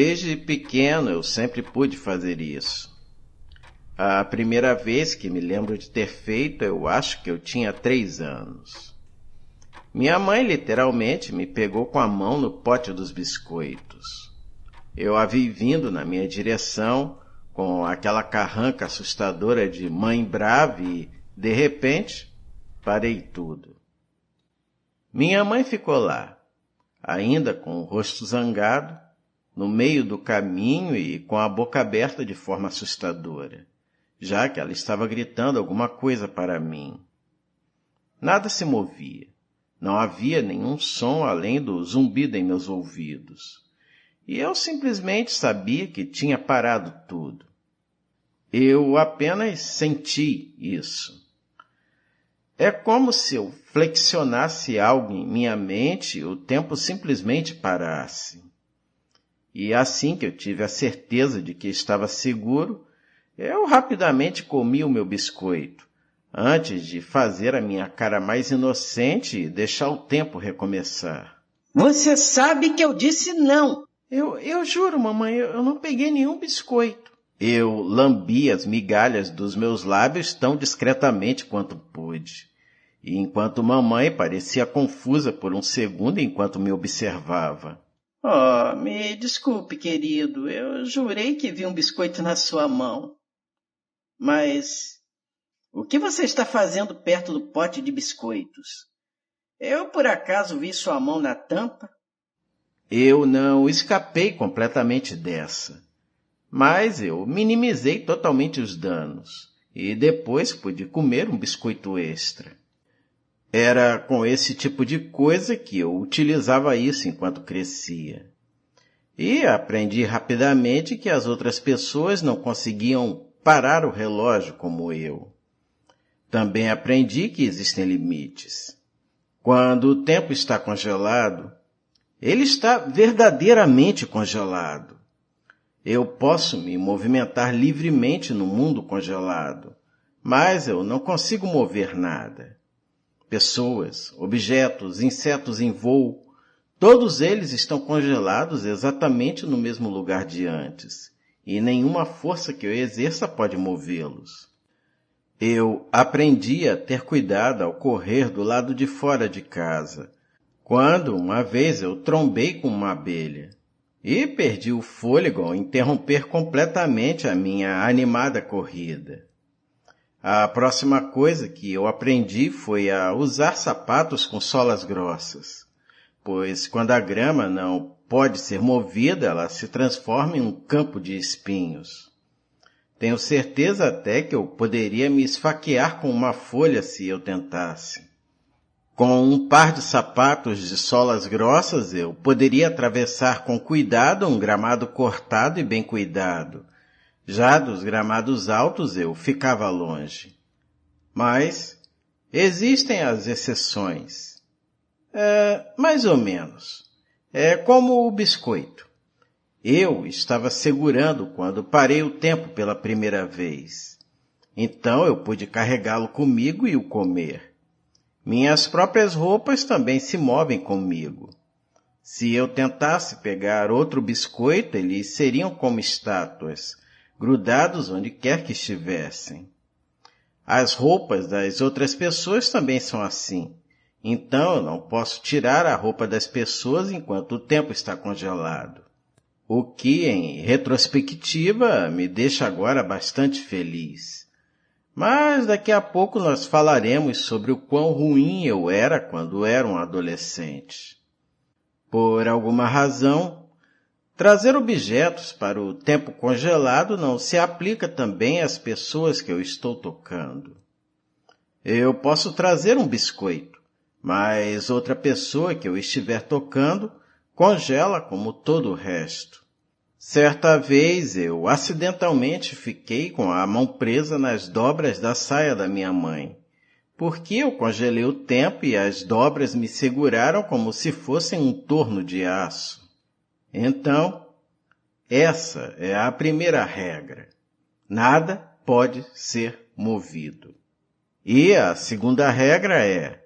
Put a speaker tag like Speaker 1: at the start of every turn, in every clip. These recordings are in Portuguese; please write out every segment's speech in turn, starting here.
Speaker 1: Desde pequeno eu sempre pude fazer isso. A primeira vez que me lembro de ter feito, eu acho que eu tinha 3 anos. Minha mãe literalmente me pegou com a mão no pote dos biscoitos. Eu a vi vindo na minha direção com aquela carranca assustadora de mãe brava e, de repente, parei tudo. Minha mãe ficou lá, ainda com o rosto zangado, no meio do caminho e com a boca aberta de forma assustadora, já que ela estava gritando alguma coisa para mim. Nada se movia. Não havia nenhum som além do zumbido em meus ouvidos. E eu simplesmente sabia que tinha parado tudo. Eu apenas senti isso. É como se eu flexionasse algo em minha mente e o tempo simplesmente parasse. E assim que eu tive a certeza de que estava seguro, eu rapidamente comi o meu biscoito, antes de fazer a minha cara mais inocente e deixar o tempo recomeçar.
Speaker 2: Você sabe que eu disse não.
Speaker 1: Eu juro, mamãe, eu não peguei nenhum biscoito. Eu lambi as migalhas dos meus lábios tão discretamente quanto pude. E enquanto mamãe parecia confusa por um segundo enquanto me observava.
Speaker 2: Oh, me desculpe, querido. Eu jurei que vi um biscoito na sua mão. Mas o que você está fazendo perto do pote de biscoitos? Eu, por acaso, vi sua mão na tampa?
Speaker 1: Eu não escapei completamente dessa, mas eu minimizei totalmente os danos e depois pude comer um biscoito extra. Era com esse tipo de coisa que eu utilizava isso enquanto crescia. E aprendi rapidamente que as outras pessoas não conseguiam parar o relógio como eu. Também aprendi que existem limites. Quando o tempo está congelado, ele está verdadeiramente congelado. Eu posso me movimentar livremente no mundo congelado, mas eu não consigo mover nada. Pessoas, objetos, insetos em voo, todos eles estão congelados exatamente no mesmo lugar de antes, e nenhuma força que eu exerça pode movê-los. Eu aprendi a ter cuidado ao correr do lado de fora de casa, quando uma vez eu trombei com uma abelha, e perdi o fôlego ao interromper completamente a minha animada corrida. A próxima coisa que eu aprendi foi a usar sapatos com solas grossas, pois quando a grama não pode ser movida, ela se transforma em um campo de espinhos. Tenho certeza até que eu poderia me esfaquear com uma folha se eu tentasse. Com um par de sapatos de solas grossas, eu poderia atravessar com cuidado um gramado cortado e bem cuidado. Já dos gramados altos eu ficava longe. Mas existem as exceções. Mais ou menos. É como o biscoito. Eu estava segurando quando parei o tempo pela primeira vez. Então eu pude carregá-lo comigo e o comer. Minhas próprias roupas também se movem comigo. Se eu tentasse pegar outro biscoito, eles seriam como estátuas, grudados onde quer que estivessem. As roupas das outras pessoas também são assim. Então eu não posso tirar a roupa das pessoas enquanto o tempo está congelado. O que, em retrospectiva, me deixa agora bastante feliz. Mas daqui a pouco nós falaremos sobre o quão ruim eu era quando era um adolescente. Por alguma razão, trazer objetos para o tempo congelado não se aplica também às pessoas que eu estou tocando. Eu posso trazer um biscoito, mas outra pessoa que eu estiver tocando congela como todo o resto. Certa vez eu acidentalmente fiquei com a mão presa nas dobras da saia da minha mãe, porque eu congelei o tempo e as dobras me seguraram como se fossem um torno de aço. Então, essa é a primeira regra. Nada pode ser movido. E a segunda regra é,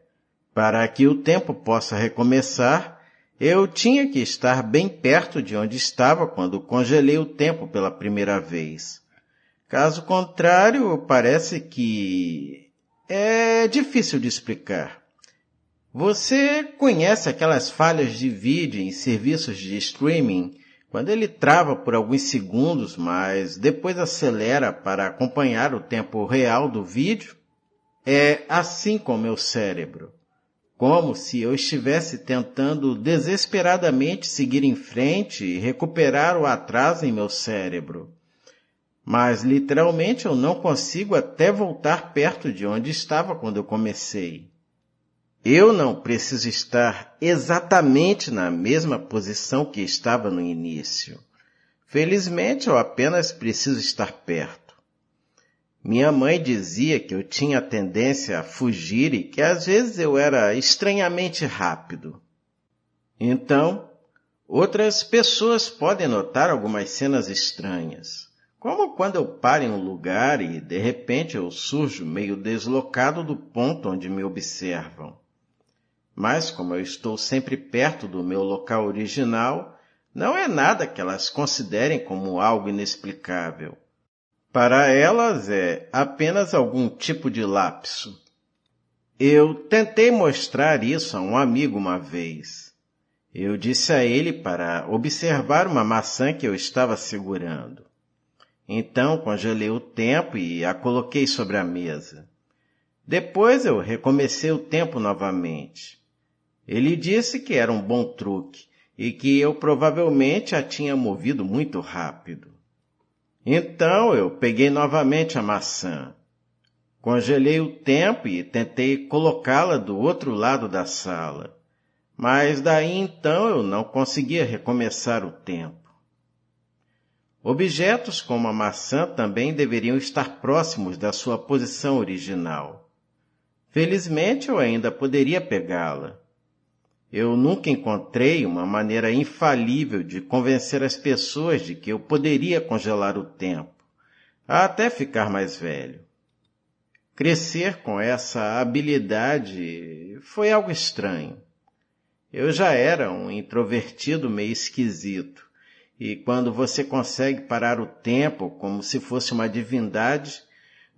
Speaker 1: para que o tempo possa recomeçar, Eu tinha que estar bem perto de onde estava quando congelei o tempo pela primeira vez. Caso contrário, parece que é difícil de explicar. Você conhece aquelas falhas de vídeo em serviços de streaming, quando ele trava por alguns segundos, mas depois acelera para acompanhar o tempo real do vídeo? É assim com meu cérebro. Como se eu estivesse tentando desesperadamente seguir em frente e recuperar o atraso em meu cérebro. Mas literalmente eu não consigo até voltar perto de onde estava quando eu comecei. Eu não preciso estar exatamente na mesma posição que estava no início. Felizmente eu apenas preciso estar perto. Minha mãe dizia que eu tinha tendência a fugir e que às vezes eu era estranhamente rápido. Então, outras pessoas podem notar algumas cenas estranhas, como quando eu paro em um lugar e de repente eu surjo meio deslocado do ponto onde me observam. Mas como eu estou sempre perto do meu local original, não é nada que elas considerem como algo inexplicável. Para elas é apenas algum tipo de lapso. Eu tentei mostrar isso a um amigo uma vez. Eu disse a ele para observar uma maçã que eu estava segurando. Então congelei o tempo e a coloquei sobre a mesa. Depois eu recomecei o tempo novamente. Ele disse que era um bom truque e que eu provavelmente a tinha movido muito rápido. Então eu peguei novamente a maçã. Congelei o tempo e tentei colocá-la do outro lado da sala. Mas daí então eu não conseguia recomeçar o tempo. Objetos como a maçã também deveriam estar próximos da sua posição original. Felizmente eu ainda poderia pegá-la. Eu nunca encontrei uma maneira infalível de convencer as pessoas de que eu poderia congelar o tempo, até ficar mais velho. Crescer com essa habilidade foi algo estranho. Eu já era um introvertido meio esquisito, e quando você consegue parar o tempo como se fosse uma divindade,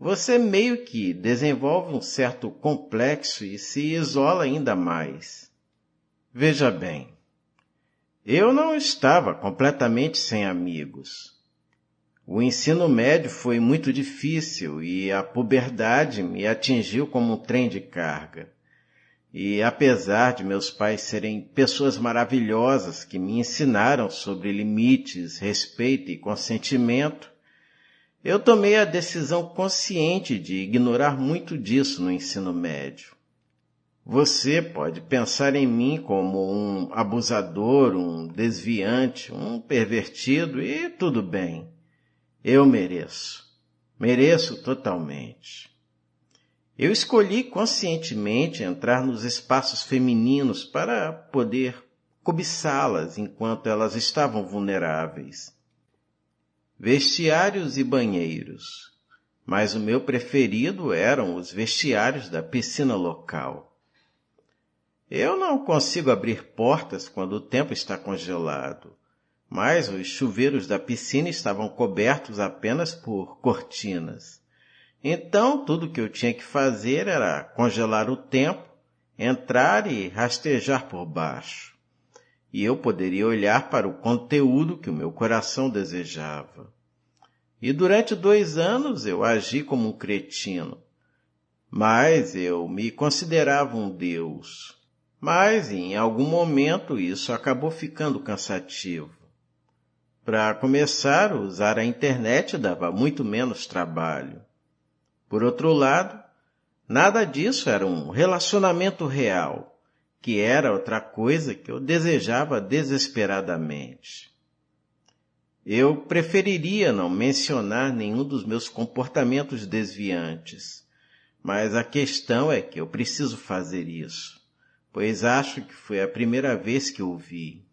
Speaker 1: você meio que desenvolve um certo complexo e se isola ainda mais. Veja bem, eu não estava completamente sem amigos. O ensino médio foi muito difícil e a puberdade me atingiu como um trem de carga. E apesar de meus pais serem pessoas maravilhosas que me ensinaram sobre limites, respeito e consentimento, eu tomei a decisão consciente de ignorar muito disso no ensino médio. Você pode pensar em mim como um abusador, um desviante, um pervertido e tudo bem. Eu mereço. Mereço totalmente. Eu escolhi conscientemente entrar nos espaços femininos para poder cobiçá-las enquanto elas estavam vulneráveis. Vestiários e banheiros. Mas o meu preferido eram os vestiários da piscina local. Eu não consigo abrir portas quando o tempo está congelado, mas os chuveiros da piscina estavam cobertos apenas por cortinas. Então, tudo que eu tinha que fazer era congelar o tempo, entrar e rastejar por baixo. E eu poderia olhar para o conteúdo que o meu coração desejava. E durante 2 anos eu agi como um cretino. Mas eu me considerava um deus. Mas, em algum momento, isso acabou ficando cansativo. Para começar, usar a internet dava muito menos trabalho. Por outro lado, nada disso era um relacionamento real, que era outra coisa que eu desejava desesperadamente. Eu preferiria não mencionar nenhum dos meus comportamentos desviantes, mas a questão é que eu preciso fazer isso, pois acho que foi a primeira vez que o vi.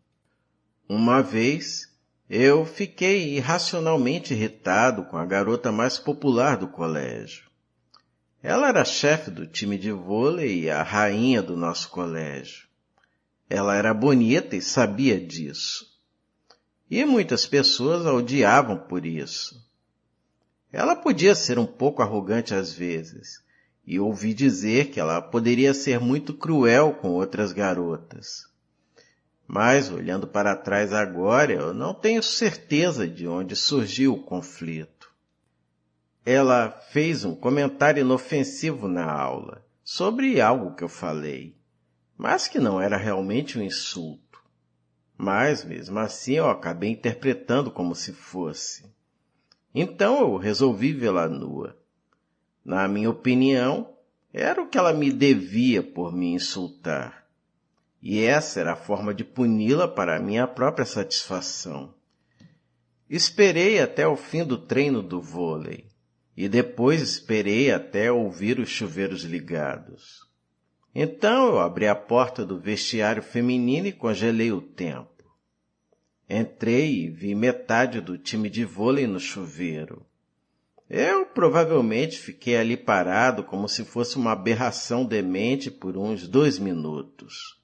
Speaker 1: Uma vez, eu fiquei irracionalmente irritado com a garota mais popular do colégio. Ela era chefe do time de vôlei e a rainha do nosso colégio. Ela era bonita e sabia disso. E muitas pessoas a odiavam por isso. Ela podia ser um pouco arrogante às vezes, e ouvi dizer que ela poderia ser muito cruel com outras garotas. Mas, olhando para trás agora, eu não tenho certeza de onde surgiu o conflito. Ela fez um comentário inofensivo na aula, sobre algo que eu falei, mas que não era realmente um insulto. Mas, mesmo assim, eu acabei interpretando como se fosse. Então eu resolvi vê-la nua. Na minha opinião, era o que ela me devia por me insultar. E essa era a forma de puni-la para a minha própria satisfação. Esperei até o fim do treino do vôlei, e depois esperei até ouvir os chuveiros ligados. Então eu abri a porta do vestiário feminino e congelei o tempo. Entrei e vi metade do time de vôlei no chuveiro. Eu provavelmente fiquei ali parado como se fosse uma aberração demente por uns 2 minutos.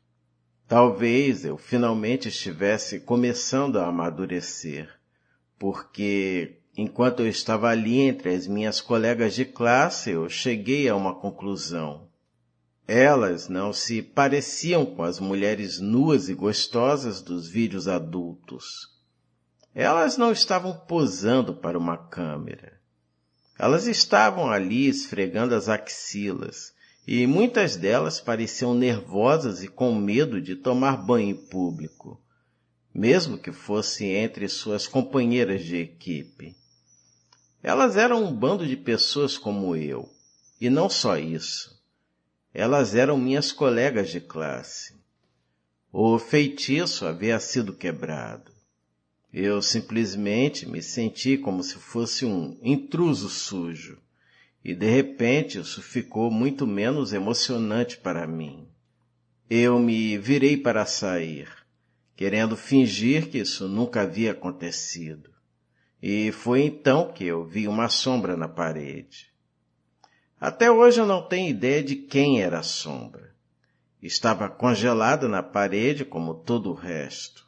Speaker 1: Talvez eu finalmente estivesse começando a amadurecer, porque enquanto eu estava ali entre as minhas colegas de classe, eu cheguei a uma conclusão. Elas não se pareciam com as mulheres nuas e gostosas dos vídeos adultos. Elas não estavam posando para uma câmera. Elas estavam ali esfregando as axilas, e muitas delas pareciam nervosas e com medo de tomar banho em público, mesmo que fosse entre suas companheiras de equipe. Elas eram um bando de pessoas como eu, e não só isso. Elas eram minhas colegas de classe. O feitiço havia sido quebrado. Eu simplesmente me senti como se fosse um intruso sujo, e de repente isso ficou muito menos emocionante para mim. Eu me virei para sair, querendo fingir que isso nunca havia acontecido. E foi então que eu vi uma sombra na parede. Até hoje eu não tenho ideia de quem era a sombra. Estava congelada na parede como todo o resto.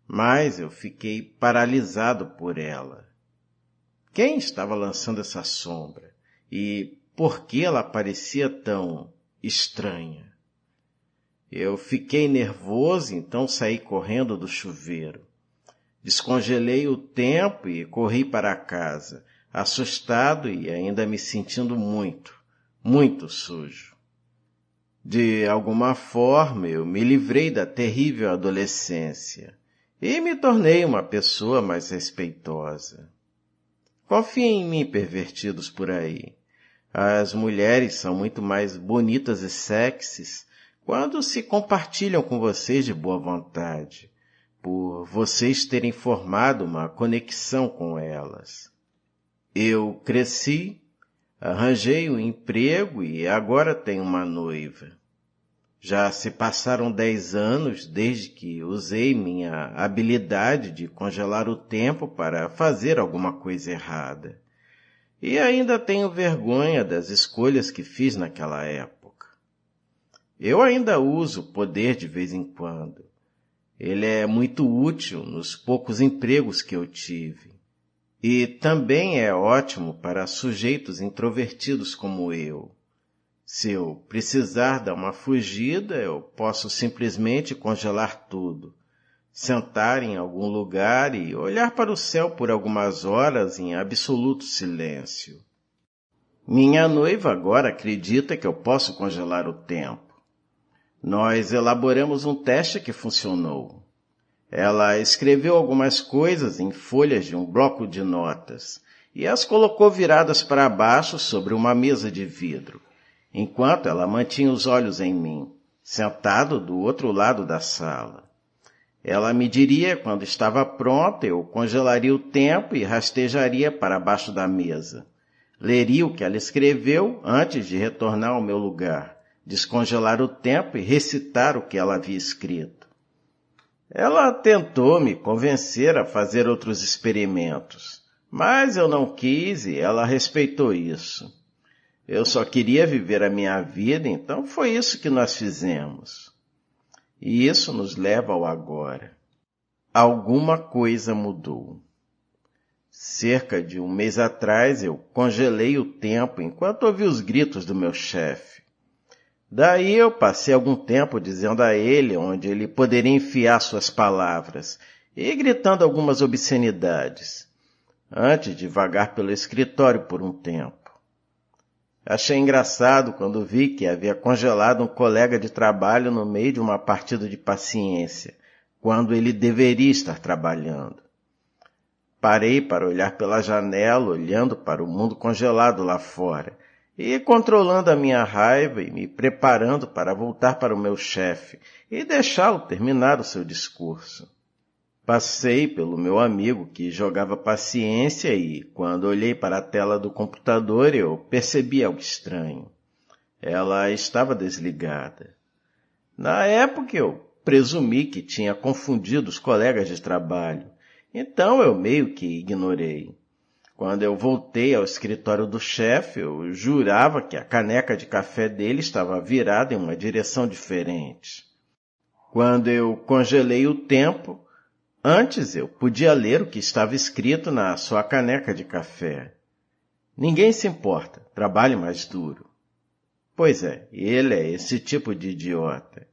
Speaker 1: Mas eu fiquei paralisado por ela. Quem estava lançando essa sombra? E por que ela parecia tão estranha? Eu fiquei nervoso, então saí correndo do chuveiro. Descongelei o tempo e corri para casa, assustado e ainda me sentindo muito sujo. De alguma forma eu me livrei da terrível adolescência e me tornei uma pessoa mais respeitosa. Confiem em mim, pervertidos por aí. As mulheres são muito mais bonitas e sexys quando se compartilham com vocês de boa vontade, por vocês terem formado uma conexão com elas. Eu cresci, arranjei um emprego e agora tenho uma noiva. Já se passaram 10 anos desde que usei minha habilidade de congelar o tempo para fazer alguma coisa errada. E ainda tenho vergonha das escolhas que fiz naquela época. Eu ainda uso o poder de vez em quando. Ele é muito útil nos poucos empregos que eu tive. E também é ótimo para sujeitos introvertidos como eu. Se eu precisar dar uma fugida, eu posso simplesmente congelar tudo, sentar em algum lugar e olhar para o céu por algumas horas em absoluto silêncio. Minha noiva agora acredita que eu posso congelar o tempo. Nós elaboramos um teste que funcionou. Ela escreveu algumas coisas em folhas de um bloco de notas e as colocou viradas para baixo sobre uma mesa de vidro, enquanto ela mantinha os olhos em mim, sentado do outro lado da sala. Ela me diria quando estava pronta, eu congelaria o tempo e rastejaria para baixo da mesa. Leria o que ela escreveu antes de retornar ao meu lugar, descongelar o tempo e recitar o que ela havia escrito. Ela tentou me convencer a fazer outros experimentos, mas eu não quis e ela respeitou isso. Eu só queria viver a minha vida, então foi isso que nós fizemos. E isso nos leva ao agora. Alguma coisa mudou. Cerca de um mês atrás, eu congelei o tempo enquanto ouvi os gritos do meu chefe. Daí eu passei algum tempo dizendo a ele onde ele poderia enfiar suas palavras e gritando algumas obscenidades, antes de vagar pelo escritório por um tempo. Achei engraçado quando vi que havia congelado um colega de trabalho no meio de uma partida de paciência, quando ele deveria estar trabalhando. Parei para olhar pela janela, olhando para o mundo congelado lá fora, e controlando a minha raiva e me preparando para voltar para o meu chefe e deixá-lo terminar o seu discurso. Passei pelo meu amigo que jogava paciência e, quando olhei para a tela do computador, eu percebi algo estranho. Ela estava desligada. Na época, eu presumi que tinha confundido os colegas de trabalho, então eu meio que ignorei. Quando eu voltei ao escritório do chefe, eu jurava que a caneca de café dele estava virada em uma direção diferente. Quando eu congelei o tempo, antes eu podia ler o que estava escrito na sua caneca de café. Ninguém se importa, trabalhe mais duro. Pois é, ele é esse tipo de idiota.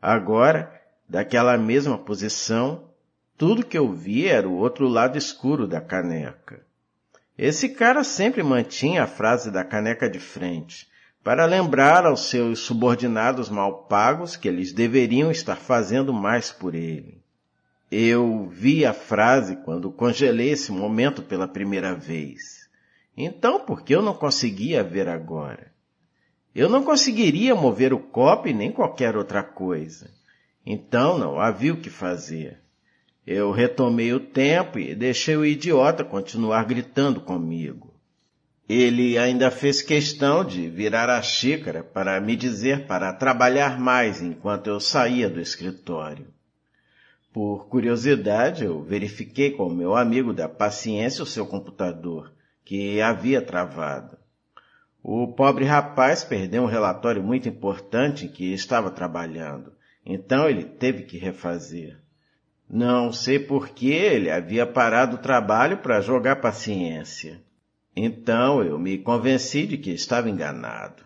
Speaker 1: Agora, daquela mesma posição, tudo que eu vi era o outro lado escuro da caneca. Esse cara sempre mantinha a frase da caneca de frente, para lembrar aos seus subordinados mal pagos que eles deveriam estar fazendo mais por ele. Eu vi a frase quando congelei esse momento pela primeira vez. Então, por que eu não conseguia ver agora? Eu não conseguiria mover o copo e nem qualquer outra coisa. Então não havia o que fazer. Eu retomei o tempo e deixei o idiota continuar gritando comigo. Ele ainda fez questão de virar a xícara para me dizer para trabalhar mais enquanto eu saía do escritório. Por curiosidade, eu verifiquei com o meu amigo da paciência o seu computador, que havia travado. O pobre rapaz perdeu um relatório muito importante em que estava trabalhando, então ele teve que refazer. Não sei por que ele havia parado o trabalho para jogar paciência. Então eu me convenci de que estava enganado,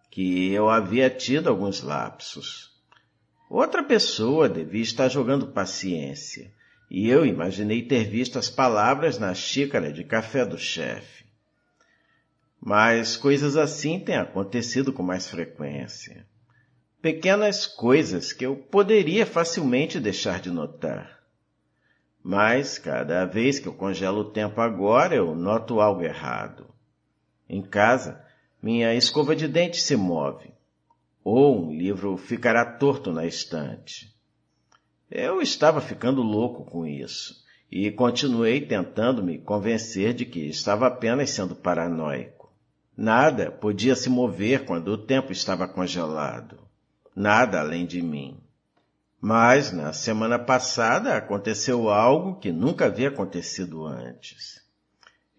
Speaker 1: que eu havia tido alguns lapsos. Outra pessoa devia estar jogando paciência, e eu imaginei ter visto as palavras na xícara de café do chefe. Mas coisas assim têm acontecido com mais frequência. Pequenas coisas que eu poderia facilmente deixar de notar. Mas, cada vez que eu congelo o tempo agora, eu noto algo errado. Em casa, minha escova de dente se move, ou um livro ficará torto na estante. Eu estava ficando louco com isso, e continuei tentando me convencer de que estava apenas sendo paranoico. Nada podia se mover quando o tempo estava congelado. Nada além de mim. Mas, na semana passada, aconteceu algo que nunca havia acontecido antes.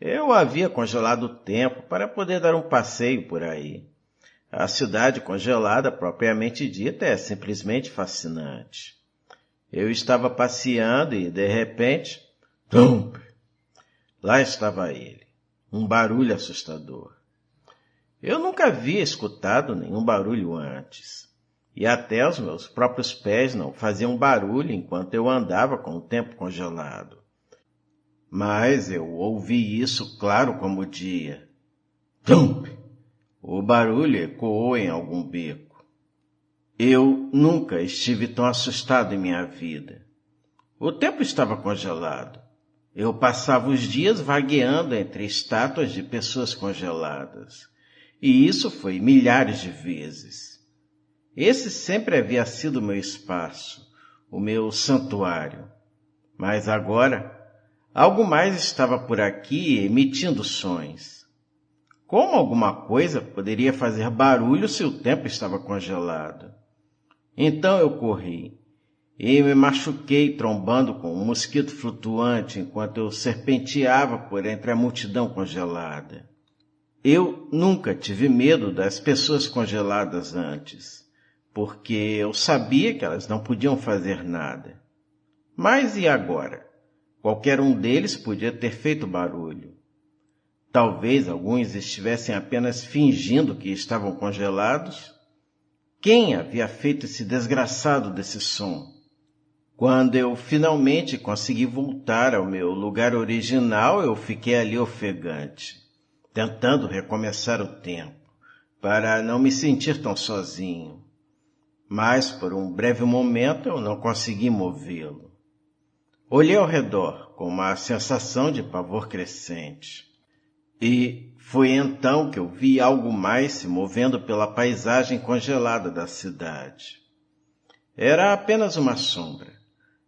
Speaker 1: Eu havia congelado o tempo para poder dar um passeio por aí. A cidade congelada, propriamente dita, é simplesmente fascinante. Eu estava passeando e, de repente, tum! Lá estava ele, um barulho assustador. Eu nunca havia escutado nenhum barulho antes. E até os meus próprios pés não faziam barulho enquanto eu andava com o tempo congelado. Mas eu ouvi isso claro como o dia. Tum! O barulho ecoou em algum beco. Eu nunca estive tão assustado em minha vida. O tempo estava congelado. Eu passava os dias vagueando entre estátuas de pessoas congeladas. E isso foi milhares de vezes. Esse sempre havia sido o meu espaço, o meu santuário. Mas agora, algo mais estava por aqui emitindo sons. Como alguma coisa poderia fazer barulho se o tempo estava congelado? Então eu corri e me machuquei trombando com um mosquito flutuante enquanto eu serpenteava por entre a multidão congelada. Eu nunca tive medo das pessoas congeladas antes. porque eu sabia que elas não podiam fazer nada. Mas e agora? Qualquer um deles podia ter feito barulho. Talvez alguns estivessem apenas fingindo que estavam congelados. Quem havia feito esse desgraçado desse som? Quando eu finalmente consegui voltar ao meu lugar original, eu fiquei ali ofegante, tentando recomeçar o tempo, para não me sentir tão sozinho. Mas por um breve momento eu não consegui movê-lo. Olhei ao redor com uma sensação de pavor crescente. E foi então que eu vi algo mais se movendo pela paisagem congelada da cidade. Era apenas uma sombra,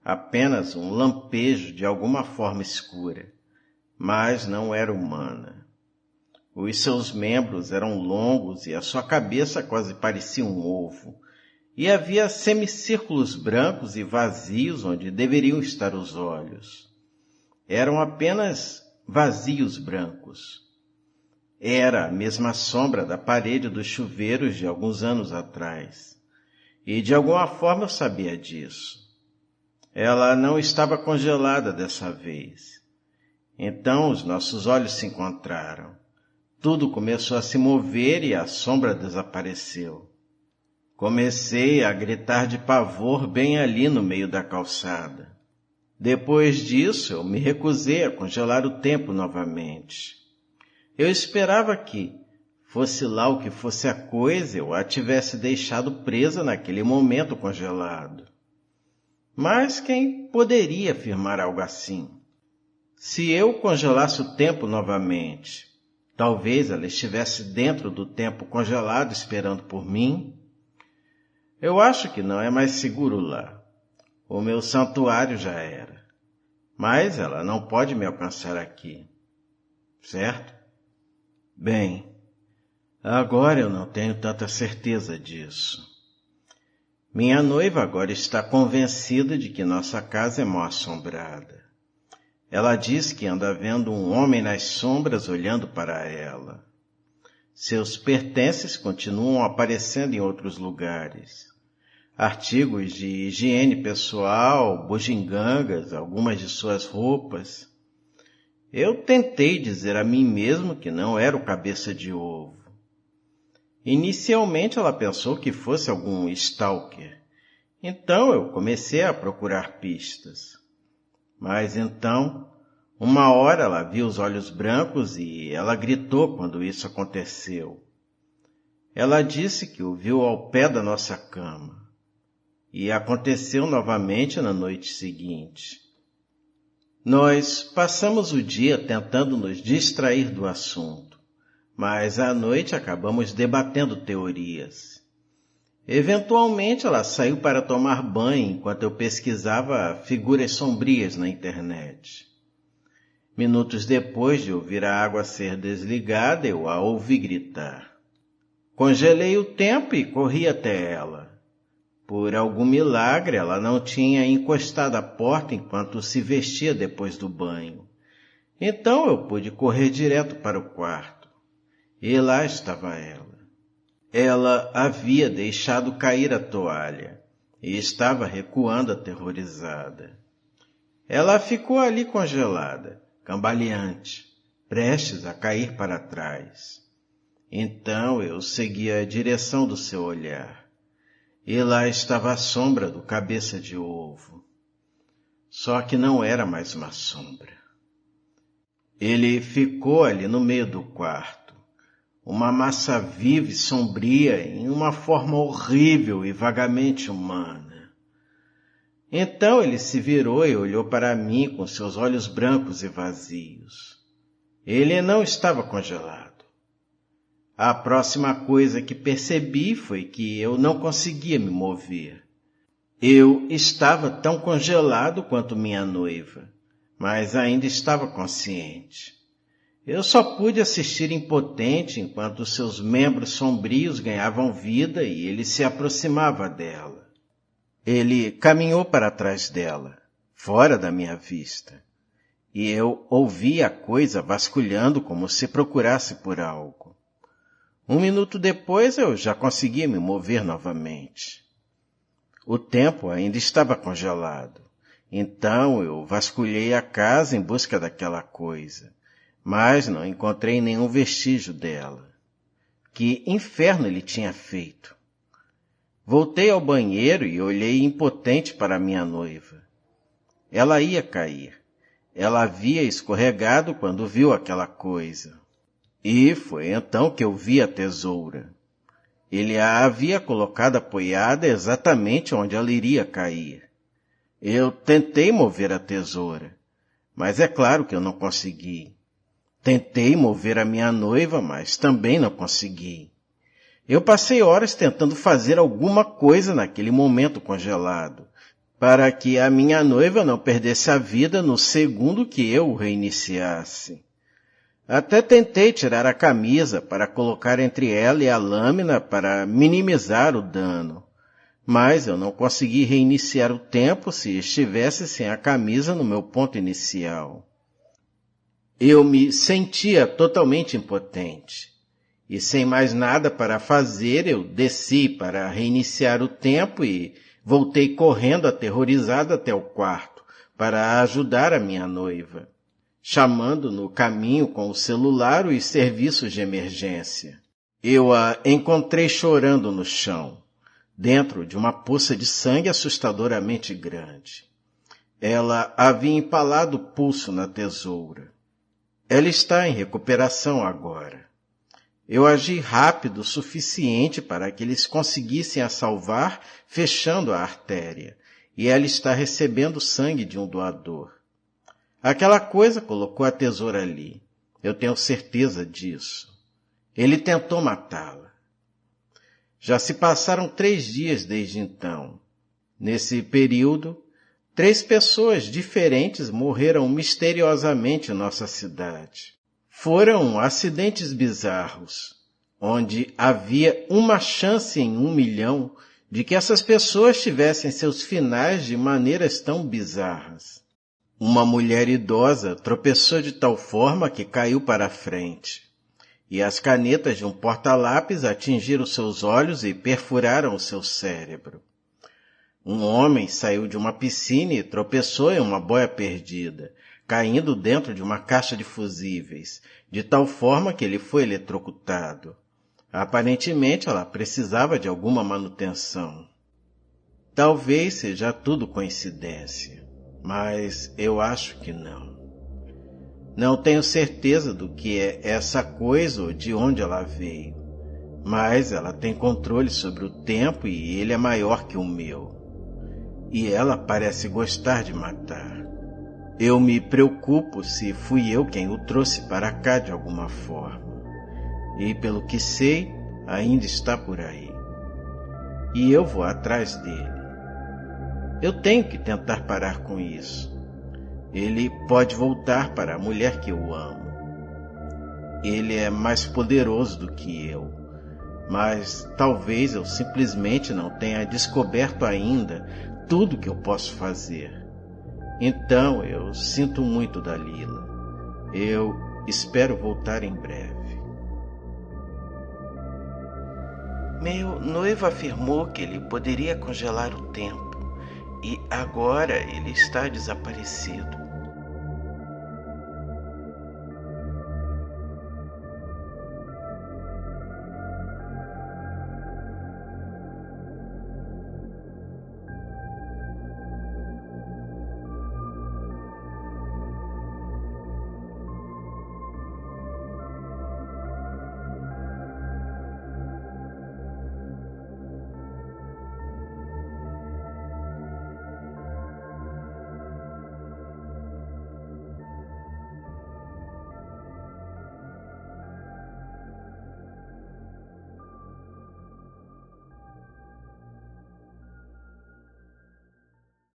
Speaker 1: apenas um lampejo de alguma forma escura, mas não era humana. Os seus membros eram longos e a sua cabeça quase parecia um ovo, e havia semicírculos brancos e vazios onde deveriam estar os olhos. Eram apenas vazios brancos. Era a mesma sombra da parede dos chuveiros de alguns anos atrás. E de alguma forma eu sabia disso. Ela não estava congelada dessa vez. Então os nossos olhos se encontraram. Tudo começou a se mover e a sombra desapareceu. Comecei a gritar de pavor bem ali no meio da calçada. Depois disso, eu me recusei a congelar o tempo novamente. Eu esperava que, fosse lá o que fosse a coisa, eu a tivesse deixado presa naquele momento congelado. Mas quem poderia afirmar algo assim? Se eu congelasse o tempo novamente, talvez ela estivesse dentro do tempo congelado esperando por mim. Eu acho que não é mais seguro lá. O meu santuário já era. Mas ela não pode me alcançar aqui. Certo? Bem, agora eu não tenho tanta certeza disso. Minha noiva agora está convencida de que nossa casa é mal-assombrada. Ela diz que anda vendo um homem nas sombras olhando para ela. Seus pertences continuam aparecendo em outros lugares. Artigos de higiene pessoal, bugigangas, algumas de suas roupas. Eu tentei dizer a mim mesmo que não era o cabeça de ovo. Inicialmente ela pensou que fosse algum stalker. Então eu comecei a procurar pistas. Mas então, uma hora ela viu os olhos brancos e ela gritou quando isso aconteceu. Ela disse que o viu ao pé da nossa cama. E aconteceu novamente na noite seguinte. Nós passamos o dia tentando nos distrair do assunto, mas à noite acabamos debatendo teorias. Eventualmente ela saiu para tomar banho enquanto eu pesquisava figuras sombrias na internet. Minutos depois de ouvir a água ser desligada, eu a ouvi gritar. Congelei o tempo e corri até ela. Por algum milagre, ela não tinha encostado a porta enquanto se vestia depois do banho. Então eu pude correr direto para o quarto. E lá estava ela. Ela havia deixado cair a toalha e estava recuando aterrorizada. Ela ficou ali congelada, cambaleante, prestes a cair para trás. Então eu segui a direção do seu olhar. E lá estava a sombra do cabeça de ovo. Só que não era mais uma sombra. Ele ficou ali no meio do quarto, uma massa viva e sombria em uma forma horrível e vagamente humana. Então ele se virou e olhou para mim com seus olhos brancos e vazios. Ele não estava congelado. A próxima coisa que percebi foi que eu não conseguia me mover. Eu estava tão congelado quanto minha noiva, mas ainda estava consciente. Eu só pude assistir impotente enquanto seus membros sombrios ganhavam vida e ele se aproximava dela. Ele caminhou para trás dela, fora da minha vista, e eu ouvi a coisa vasculhando como se procurasse por algo. Um minuto depois eu já conseguia me mover novamente. O tempo ainda estava congelado. Então eu vasculhei a casa em busca daquela coisa, mas não encontrei nenhum vestígio dela. Que inferno ele tinha feito? Voltei ao banheiro e olhei impotente para minha noiva. Ela ia cair. Ela havia escorregado quando viu aquela coisa. E foi então que eu vi a tesoura. Ele a havia colocado apoiada exatamente onde ela iria cair. Eu tentei mover a tesoura, mas é claro que eu não consegui. Tentei mover a minha noiva, mas também não consegui. Eu passei horas tentando fazer alguma coisa naquele momento congelado, para que a minha noiva não perdesse a vida no segundo que eu o reiniciasse. Até tentei tirar a camisa para colocar entre ela e a lâmina para minimizar o dano, mas eu não consegui reiniciar o tempo se estivesse sem a camisa no meu ponto inicial. Eu me sentia totalmente impotente. E sem mais nada para fazer, eu desci para reiniciar o tempo e voltei correndo aterrorizado até o quarto para ajudar a minha noiva, chamando no caminho com o celular os serviços de emergência. Eu a encontrei chorando no chão, dentro de uma poça de sangue assustadoramente grande. Ela havia empalado o pulso na tesoura. Ela está em recuperação agora. Eu agi rápido o suficiente para que eles conseguissem a salvar, fechando a artéria, e ela está recebendo sangue de um doador. Aquela coisa colocou a tesoura ali. Eu tenho certeza disso. Ele tentou matá-la. Já se passaram 3 dias desde então. Nesse período, 3 pessoas diferentes morreram misteriosamente em nossa cidade. Foram acidentes bizarros, onde havia uma chance em 1 milhão de que essas pessoas tivessem seus finais de maneiras tão bizarras. Uma mulher idosa tropeçou de tal forma que caiu para a frente, e as canetas de um porta-lápis atingiram seus olhos e perfuraram o seu cérebro. Um homem saiu de uma piscina e tropeçou em uma boia perdida, caindo dentro de uma caixa de fusíveis, de tal forma que ele foi eletrocutado. Aparentemente, ela precisava de alguma manutenção. Talvez seja tudo coincidência, mas eu acho que não. Não tenho certeza do que é essa coisa ou de onde ela veio, mas ela tem controle sobre o tempo e ele é maior que o meu. E ela parece gostar de matar. Eu me preocupo se fui eu quem o trouxe para cá de alguma forma. E pelo que sei, ainda está por aí. E eu vou atrás dele. Eu tenho que tentar parar com isso. Ele pode voltar para a mulher que eu amo. Ele é mais poderoso do que eu, mas talvez eu simplesmente não tenha descoberto ainda tudo que eu posso fazer. Então eu sinto muito, Dalila. Eu espero voltar em breve. Meu noivo afirmou que ele poderia congelar o tempo e agora ele está desaparecido.